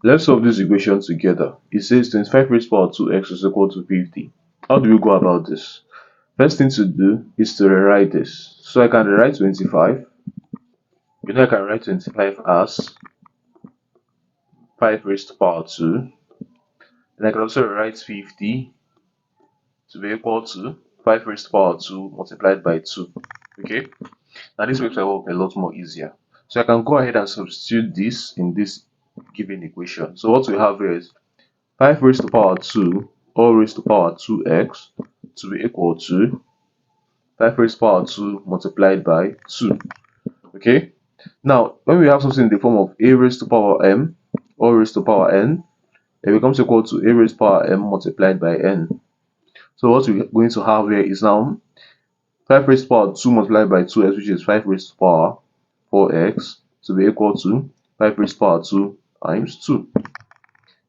Let's solve this equation together. It says 25 raised to power 2x is equal to 50. How do we go about this? First thing to do is to rewrite this. So I can rewrite 25. I can write 25 as 5 raised to power 2. And I can also write 50 to be equal to 5 raised to power 2 multiplied by 2. Okay? Now this makes my work a lot more easier. So I can go ahead and substitute this in this given equation. So what we have here is 5 raised to power 2 all raised to power 2x to be equal to 5 raised to power 2 multiplied by 2. Okay? Now, when we have something in the form of a raised to power m all raised to power n, it becomes equal to a raised to power m multiplied by n. So what we're going to have here is now 5 raised to power 2 multiplied by 2x, which is 5 raised to power 4x, to be equal to 5 raised to power 2 times 2.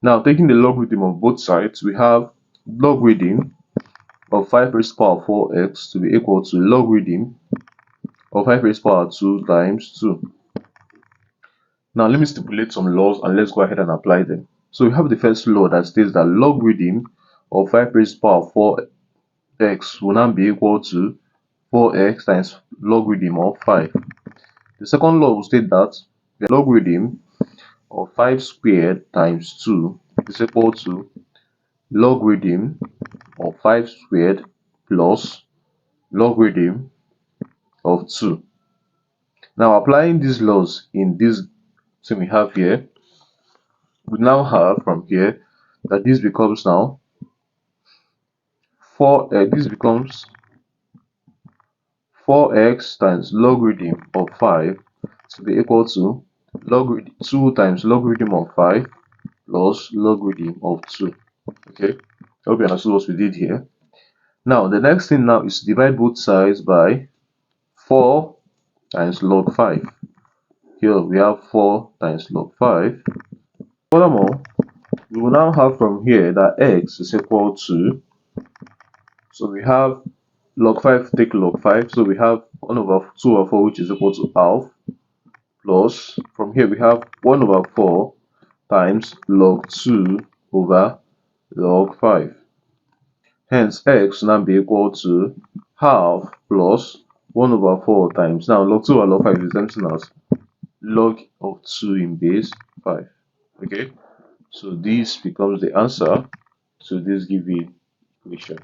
Now, taking the logarithm of both sides, we have logarithm of 5 raised to power 4x to be equal to logarithm of 5 raised to power 2 times 2. Now, let me stipulate some laws and let's go ahead and apply them. So, we have the first law that states that logarithm of 5 raised to power 4x will now be equal to 4x times logarithm of 5. The second law will state that the logarithm of 5 squared times 2 is equal to logarithm of 5 squared plus logarithm of 2. Now, applying these laws in this thing we have here, we now have from here that this becomes now this becomes 4x times logarithm of 5 to be equal to logarithm 2 times logarithm of 5 plus logarithm of 2. Okay, I hope you understood what we did here. Now the next thing now is to divide both sides by 4 times log 5. Here we have 4 times log 5. Furthermore, we will now have from here that x is equal to, so we have log 5 take log 5, so we have 1 over 2 over 4, which is equal to half, plus from here we have 1 over 4 times log 2 over log 5. Hence x will now be equal to half plus 1 over 4 times, now log 2 over log 5 is something as log of 2 in base 5. Okay, so this becomes the answer to this given equation.